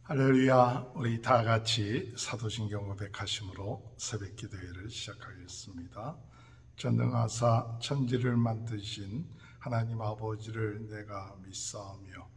할렐루야. 우리 다 같이 사도신경 고백하심으로 새벽 기도회를 시작하겠습니다. 전능하사 천지를 만드신 하나님 아버지를 내가 믿사오며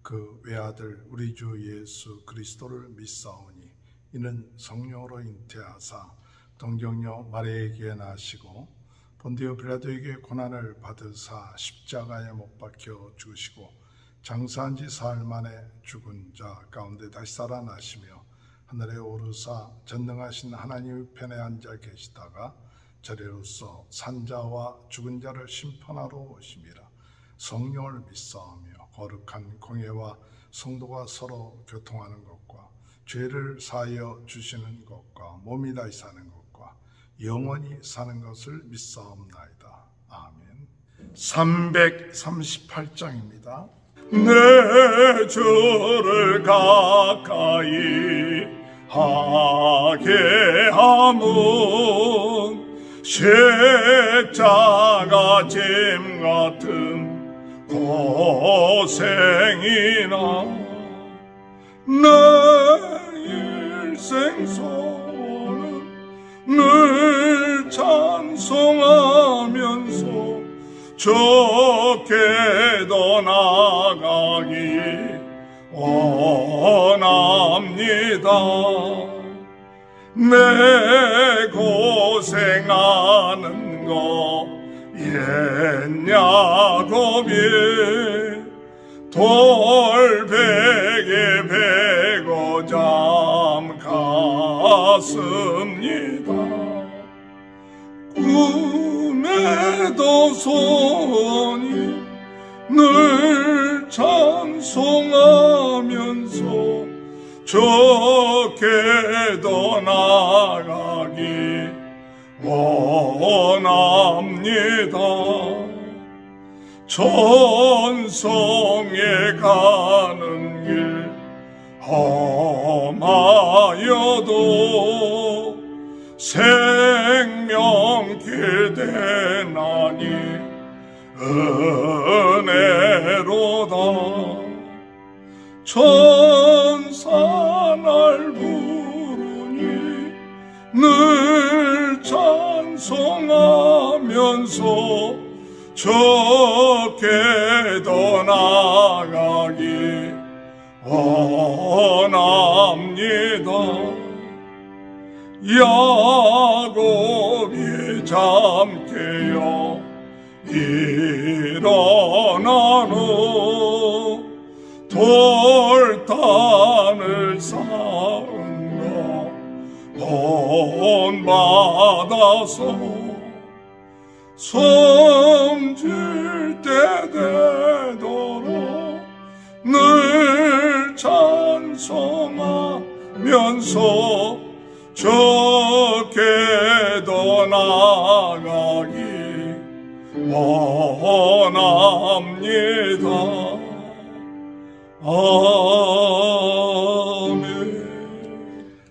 그 외아들 우리 주 예수 그리스도를 믿사오니 이는 성령으로 잉태하사 동정녀 마리아에게 나시고 본디오 빌라도에게 고난을 받으사 십자가에 못 박혀 죽으시고 장사한 지 사흘 만에 죽은 자 가운데 다시 살아나시며 하늘에 오르사 전능하신 하나님 편에 앉아 계시다가 저리로서 산자와 죽은 자를 심판하러 오심이라. 성령을 믿사오며 거룩한 공예와 성도가 서로 교통하는 것과 죄를 사하여 주시는 것과 몸이 다시 사는 것과 영원히 사는 것을 믿사옵나이다. 아멘. 338장입니다. 내 주를 가까이 하게 함은 십자가 짐 같은 고생이나 내 일생 소원은 늘 찬송하면서 좋게도 나가기 원합니다. 내 고생하는 거 옛야곱이 돌베개 베고 잠갔습니다. 꿈에도 손이 늘 찬송하면서 좋게도 나가기 원합니다. 천성에 가는 길 험하여도 생명길 대나니 은혜로다. 천사 날 부르니 늘 찬송하면서 좋게도 나가기 원합니다. 야곱이 잠깨어 일어나노 돌단을 쌓은 거 본받아서 섬질 때 되도록 늘 찬송하면서 좋게도 나가기 원합니다. 아멘.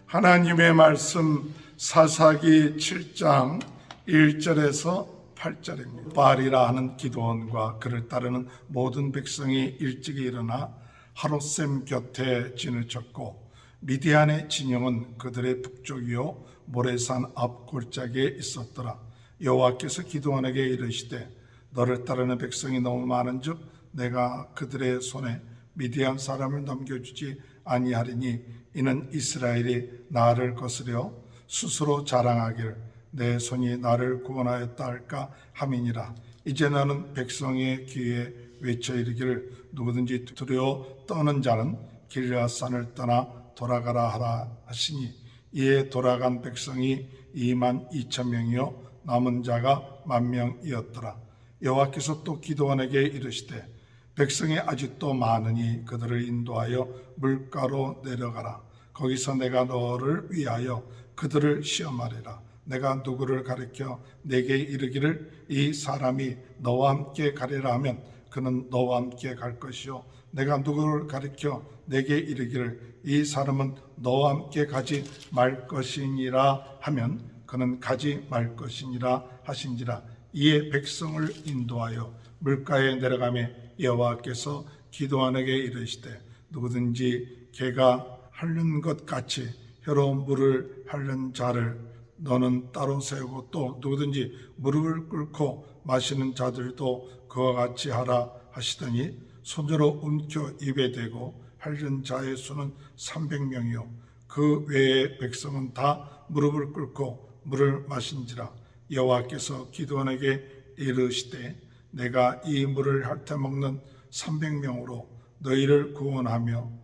하나님의 말씀 사사기 7장 1절에서 8절입니다. 바알이라 하는 기드온과 그를 따르는 모든 백성이 일찍이 일어나 하롯셈 곁에 진을 쳤고 미디안의 진영은 그들의 북쪽이요 모래산 앞 골짜기에 있었더라. 여호와께서 기드온에게 이르시되 너를 따르는 백성이 너무 많은즉 내가 그들의 손에 미디안 사람을 넘겨주지 아니하리니 이는 이스라엘이 나를 거스려 스스로 자랑하길 내 손이 나를 구원하였다 할까 함이니라. 이제 너는 백성의 귀에 외쳐 이르기를 누구든지 두려워 떠는 자는 길앗산을 떠나 돌아가라 하라 하시니 이에 돌아간 백성이 22,000명이요 남은 자가 10,000명이었더라. 여호와께서 또 기드온에게 이르시되 백성이 아직도 많으니 그들을 인도하여 물가로 내려가라. 거기서 내가 너를 위하여 그들을 시험하리라. 내가 누구를 가리켜 내게 이르기를 이 사람이 너와 함께 가리라 하면 그는 너와 함께 갈 것이요 내가 누구를 가리켜 내게 이르기를 이 사람은 너와 함께 가지 말 것이니라 하면 그는 가지 말 것이니라 하신지라. 이에 백성을 인도하여 물가에 내려가매 여호와께서 기드온에게 이르시되 누구든지 개가 핥는 것 같이 혀로 물을 핥는 자를 너는 따로 세우고 또 누구든지 무릎을 꿇고 마시는 자들도 그와 같이 하라 하시더니 손으로 움켜 입에 대고 핥는 자의 수는 300명이요 그 외의 백성은 다 무릎을 꿇고 물을 마신지라. 여호와께서 기드온에게 이르시되 내가 이 물을 핥아 먹는 300명으로 너희를 구원하며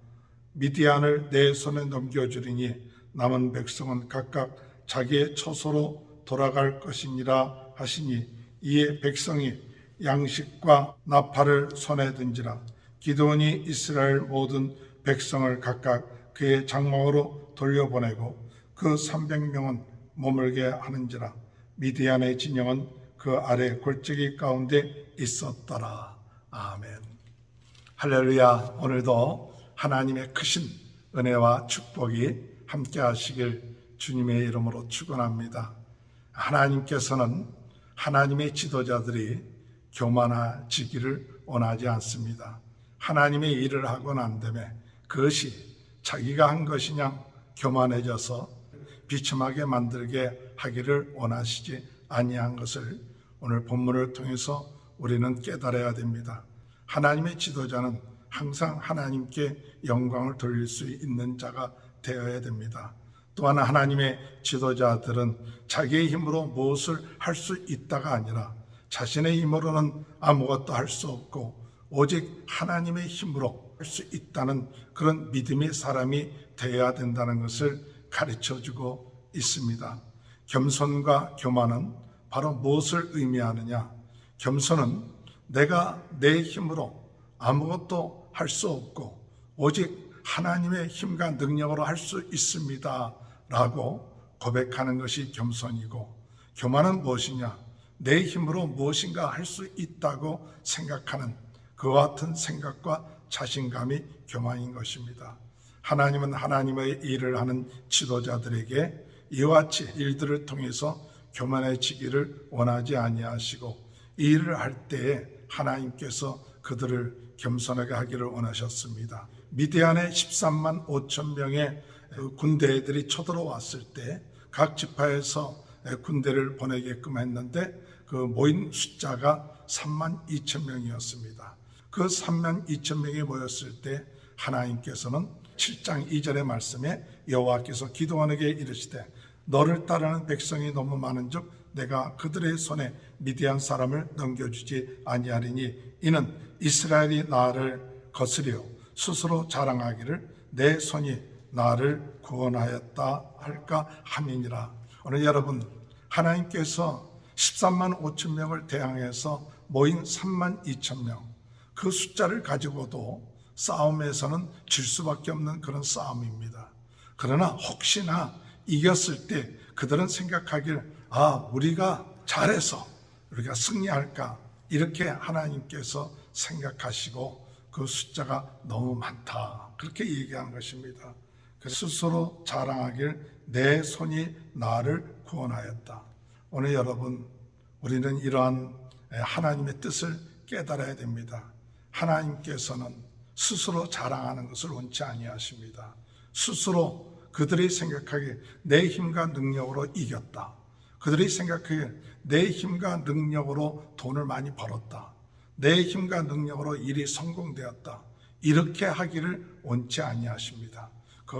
미디안을 내 손에 넘겨주리니 남은 백성은 각각 자기의 처소로 돌아갈 것이니라 하시니 이에 백성이 양식과 나팔을 손에 든지라. 기드온이 이스라엘 모든 백성을 각각 그의 장막으로 돌려보내고 그 300명은 머물게 하는지라. 미디안의 진영은 그 아래 골짜기 가운데 있었더라. 아멘. 할렐루야. 오늘도 하나님의 크신 은혜와 축복이 함께 하시길 주님의 이름으로 축원합니다. 하나님께서는 하나님의 지도자들이 교만해지기를 원하지 않습니다. 하나님의 일을 하고 난 다음에 그것이 자기가 한 것이냐 교만해져서 비참하게 만들게 하기를 원하시지 아니한 것을 오늘 본문을 통해서 우리는 깨달아야 됩니다. 하나님의 지도자는 항상 하나님께 영광을 돌릴 수 있는 자가 되어야 됩니다. 또한 하나님의 지도자들은 자기의 힘으로 무엇을 할 수 있다가 아니라 자신의 힘으로는 아무것도 할 수 없고 오직 하나님의 힘으로 할 수 있다는 그런 믿음의 사람이 되어야 된다는 것을 가르쳐주고 있습니다. 겸손과 교만은 바로 무엇을 의미하느냐? 겸손은 내가 내 힘으로 아무것도 할 수 없고 오직 하나님의 힘과 능력으로 할 수 있습니다 라고 고백하는 것이 겸손이고, 교만은 무엇이냐? 내 힘으로 무엇인가 할 수 있다고 생각하는 그와 같은 생각과 자신감이 교만인 것입니다. 하나님은 하나님의 일을 하는 지도자들에게 이와 같이 일들을 통해서 교만해지기를 원하지 아니하시고 이 일을 할 때에 하나님께서 그들을 겸손하게 하기를 원하셨습니다. 미디안의 13만 5천 명의 군대들이 쳐들어왔을 때 각 지파에서 군대를 보내게끔 했는데 그 모인 숫자가 3만 2천 명이었습니다. 그 3만 2천 명이 모였을 때 하나님께서는 7장 2절의 말씀에 여호와께서 기드온에게 이르시되 너를 따르는 백성이 너무 많은즉 내가 그들의 손에 미디안 사람을 넘겨주지 아니하리니 이는 이스라엘이 나를 거스려 스스로 자랑하기를 내 손이 나를 구원하였다 할까 함이니라. 오늘 여러분, 하나님께서 13만 5천 명을 대항해서 모인 3만 2천 명, 그 숫자를 가지고도 싸움에서는 질 수밖에 없는 그런 싸움입니다. 그러나 혹시나 이겼을 때 그들은 생각하길 우리가 잘해서 우리가 승리할까 이렇게 하나님께서 생각하시고 그 숫자가 너무 많다 그렇게 얘기한 것입니다. 스스로 자랑하길 내 손이 나를 구원하였다. 오늘 여러분, 우리는 이러한 하나님의 뜻을 깨달아야 됩니다. 하나님께서는 스스로 자랑하는 것을 원치 아니하십니다. 스스로 그들이 생각하기에 내 힘과 능력으로 이겼다. 그들이 생각하기에 내 힘과 능력으로 돈을 많이 벌었다. 내 힘과 능력으로 일이 성공되었다. 이렇게 하기를 원치 아니하십니다.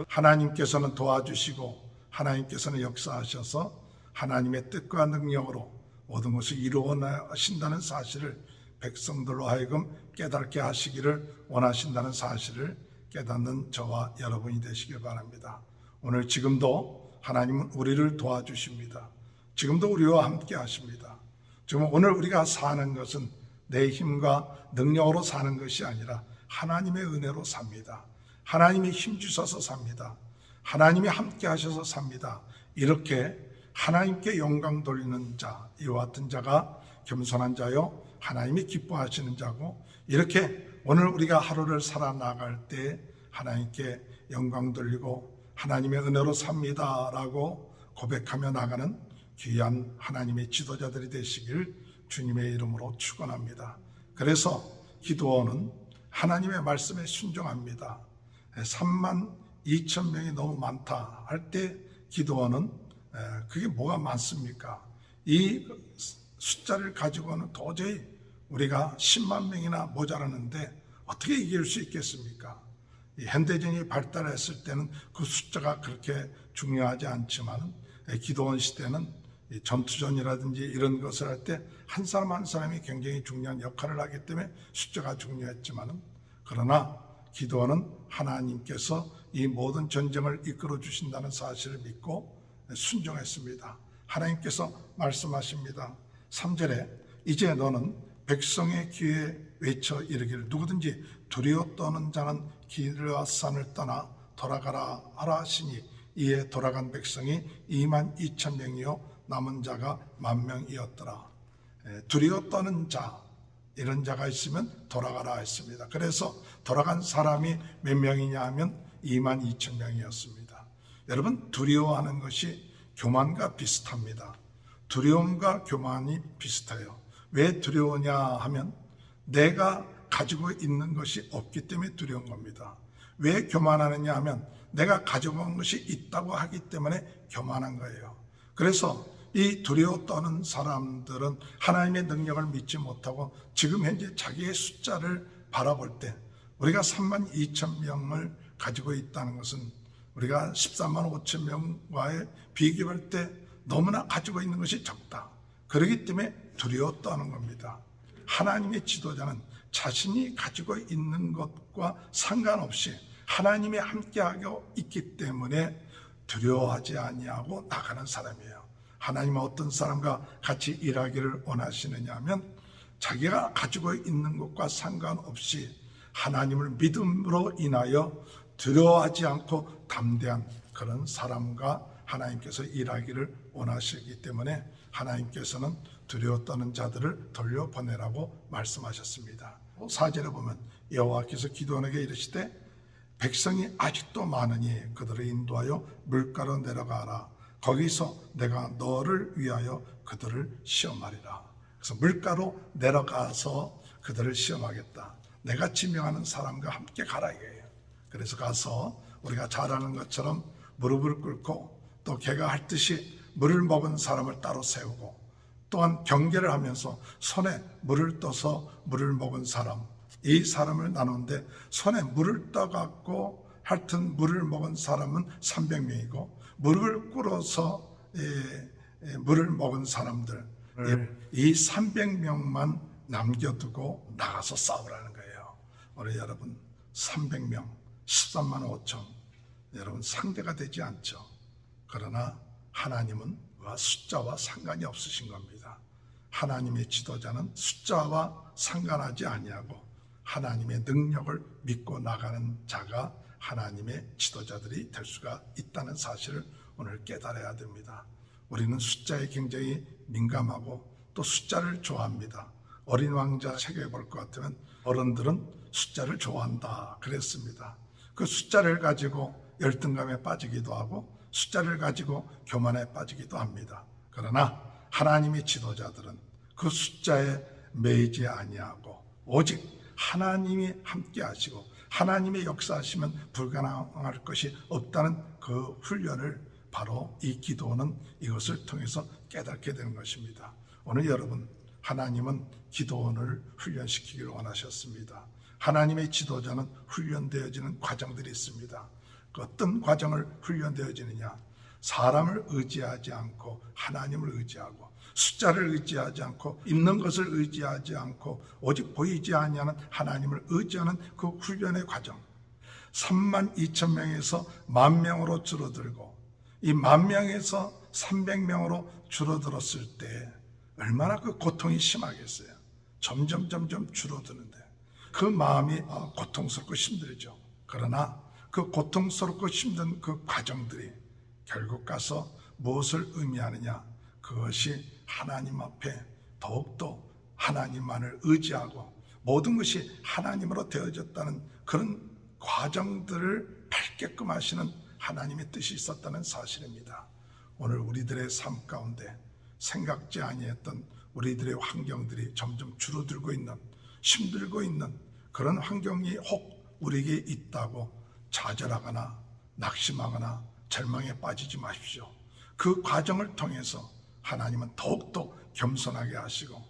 하나님께서는 도와주시고 하나님께서는 역사하셔서 하나님의 뜻과 능력으로 모든 것을 이루어 나신다는 사실을 백성들로 하여금 깨닫게 하시기를 원하신다는 사실을 깨닫는 저와 여러분이 되시길 바랍니다. 오늘 지금도 하나님은 우리를 도와주십니다. 지금도 우리와 함께 하십니다. 지금 오늘 우리가 사는 것은 내 힘과 능력으로 사는 것이 아니라 하나님의 은혜로 삽니다. 하나님이 힘주셔서 삽니다. 하나님이 함께 하셔서 삽니다. 이렇게 하나님께 영광 돌리는 자, 이와 같은 자가 겸손한 자요 하나님이 기뻐하시는 자고, 이렇게 오늘 우리가 하루를 살아나갈 때 하나님께 영광 돌리고 하나님의 은혜로 삽니다 라고 고백하며 나가는 귀한 하나님의 지도자들이 되시길 주님의 이름으로 축원합니다. 그래서 기드온은 하나님의 말씀에 순종합니다. 3만 2,000명이 너무 많다 할 때 기드온은 그게 뭐가 많습니까? 이 숫자를 가지고는 도저히 우리가 10만 명이나 모자라는데 어떻게 이길 수 있겠습니까? 이 현대전이 발달했을 때는 그 숫자가 그렇게 중요하지 않지만 기드온 시대는 전투전이라든지 이런 것을 할 때 한 사람 한 사람이 굉장히 중요한 역할을 하기 때문에 숫자가 중요했지만, 그러나 기드온은 하나님께서 이 모든 전쟁을 이끌어 주신다는 사실을 믿고 순종했습니다. 하나님께서 말씀하십니다. 3절에 이제 너는 백성의 귀에 외쳐 이르기를 누구든지 두려워 떠는 자는 길앗산을 떠나 돌아가라 하라 하시니 이에 돌아간 백성이 22,000명이요 남은 자가 10,000명이었더라. 두려워 떠는 자, 이런 자가 있으면 돌아가라 했습니다. 그래서 돌아간 사람이 몇 명이냐 하면 22,000명이었습니다. 여러분, 두려워하는 것이 교만과 비슷합니다. 두려움과 교만이 비슷해요. 왜 두려우냐 하면 내가 가지고 있는 것이 없기 때문에 두려운 겁니다. 왜 교만하느냐 하면 내가 가지고 온 것이 있다고 하기 때문에 교만한 거예요. 그래서 이 두려워 떠는 사람들은 하나님의 능력을 믿지 못하고 지금 현재 자기의 숫자를 바라볼 때 우리가 32,000명을 가지고 있다는 것은 우리가 145,000명과의 비교할 때 너무나 가지고 있는 것이 적다. 그렇기 때문에 두려워 떠는 겁니다. 하나님의 지도자는 자신이 가지고 있는 것과 상관없이 하나님이 함께하고 있기 때문에 두려워하지 아니하고 나가는 사람이에요. 하나님은 어떤 사람과 같이 일하기를 원하시느냐 하면 자기가 가지고 있는 것과 상관없이 하나님을 믿음으로 인하여 두려워하지 않고 담대한 그런 사람과 하나님께서 일하기를 원하시기 때문에 하나님께서는 두려워 떠는 자들을 돌려보내라고 말씀하셨습니다. 4절에 보면 여호와께서 기드온에게 이르시되 백성이 아직도 많으니 그들을 인도하여 물가로 내려가라. 거기서 내가 너를 위하여 그들을 시험하리라. 그래서 물가로 내려가서 그들을 시험하겠다. 내가 지명하는 사람과 함께 가라 이거예요. 그래서 가서 우리가 잘 아는 것처럼 무릎을 꿇고 또 걔가 할 듯이 물을 먹은 사람을 따로 세우고 또한 경계를 하면서 손에 물을 떠서 물을 먹은 사람, 이 사람을 나누는데 손에 물을 떠갖고 하여튼 물을 먹은 사람은 300명이고 무릎을 꿇어서 물을 먹은 사람들, 이 300명만 남겨두고 나가서 싸우라는 거예요. 우리 여러분 300명 13만 5천, 여러분 상대가 되지 않죠. 그러나 하나님은 숫자와 상관이 없으신 겁니다. 하나님의 지도자는 숫자와 상관하지 아니하고 하나님의 능력을 믿고 나가는 자가 하나님의 지도자들이 될 수가 있다는 사실을 오늘 깨달아야 됩니다. 우리는 숫자에 굉장히 민감하고 또 숫자를 좋아합니다. 어린 왕자 책에 볼 것 같으면 어른들은 숫자를 좋아한다 그랬습니다. 그 숫자를 가지고 열등감에 빠지기도 하고 숫자를 가지고 교만에 빠지기도 합니다. 그러나 하나님의 지도자들은 그 숫자에 매이지 아니하고 오직 하나님이 함께 하시고 하나님의 역사하시면 불가능할 것이 없다는 그 훈련을 바로 이 기도는 이것을 통해서 깨닫게 되는 것입니다. 오늘 여러분, 하나님은 기도원을 훈련시키기를 원하셨습니다. 하나님의 지도자는 훈련되어지는 과정들이 있습니다. 그 어떤 과정을 훈련되어지느냐? 사람을 의지하지 않고 하나님을 의지하고 숫자를 의지하지 않고 있는 것을 의지하지 않고 오직 보이지 아니하는 하나님을 의지하는 그 훈련의 과정. 32,000명에서 10,000명으로 줄어들고 이 10,000명에서 300명으로 줄어들었을 때 얼마나 그 고통이 심하겠어요. 점점 줄어드는데 그 마음이 고통스럽고 힘들죠. 그러나 그 고통스럽고 힘든 그 과정들이 결국 가서 무엇을 의미하느냐? 그것이 하나님 앞에 더욱더 하나님만을 의지하고 모든 것이 하나님으로 되어졌다는 그런 과정들을 밟게끔 하시는 하나님의 뜻이 있었다는 사실입니다. 오늘 우리들의 삶 가운데 생각지 아니했던 우리들의 환경들이 점점 줄어들고 있는, 힘들고 있는 그런 환경이 혹 우리에게 있다고 좌절하거나 낙심하거나 절망에 빠지지 마십시오. 그 과정을 통해서 하나님은 더욱더 겸손하게 하시고,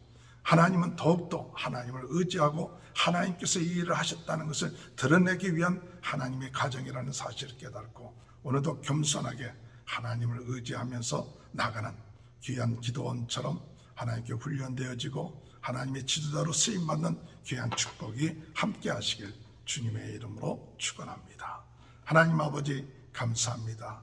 하나님은 더욱더 하나님을 의지하고 하나님께서 이 일을 하셨다는 것을 드러내기 위한 하나님의 가정이라는 사실을 깨닫고, 오늘도 겸손하게 하나님을 의지하면서 나가는 귀한 기도원처럼 하나님께 훈련되어지고 하나님의 지도자로 쓰임받는 귀한 축복이 함께 하시길 주님의 이름으로 축원합니다. 하나님 아버지 감사합니다.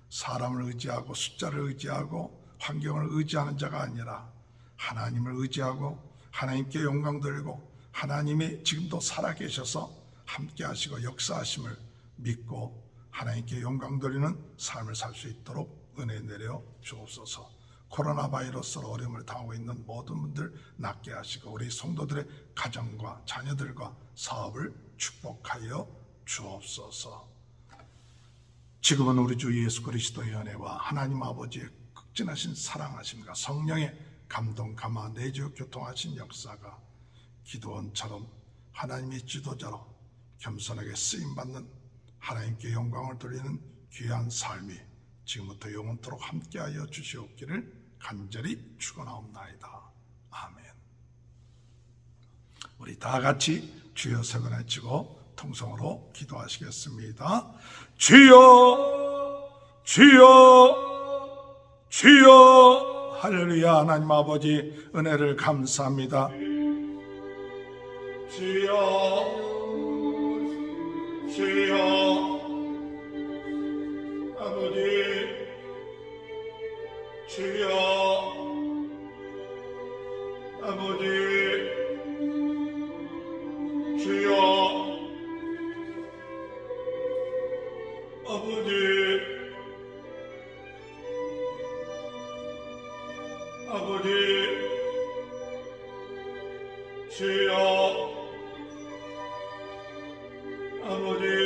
사람을 의지하고 숫자를 의지하고 환경을 의지하는 자가 아니라 하나님을 의지하고 하나님께 영광 돌리고 하나님이 지금도 살아계셔서 함께 하시고 역사하심을 믿고 하나님께 영광 돌리는 삶을 살 수 있도록 은혜 내려 주옵소서. 코로나 바이러스로 어려움을 당하고 있는 모든 분들 낫게 하시고 우리 성도들의 가정과 자녀들과 사업을 축복하여 주옵소서. 지금은 우리 주 예수 그리스도의 은혜와 하나님 아버지의 극진하신 사랑하심과 성령의 감동, 감화, 내주 교통하신 역사가 기도원처럼 하나님의 지도자로 겸손하게 쓰임받는 하나님께 영광을 돌리는 귀한 삶이 지금부터 영원토록 함께하여 주시옵기를 간절히 축원하옵나이다. 아멘. 우리 다 같이 주여 세 번 외치고 통성으로 기도하시겠습니다. 주여, 주여, 주여. 할렐루야. 하나님 아버지 은혜를 감사합니다. 주여, 주여. 아버지 주여, 아버지 주여, 아버지 아버지 주여, 아버지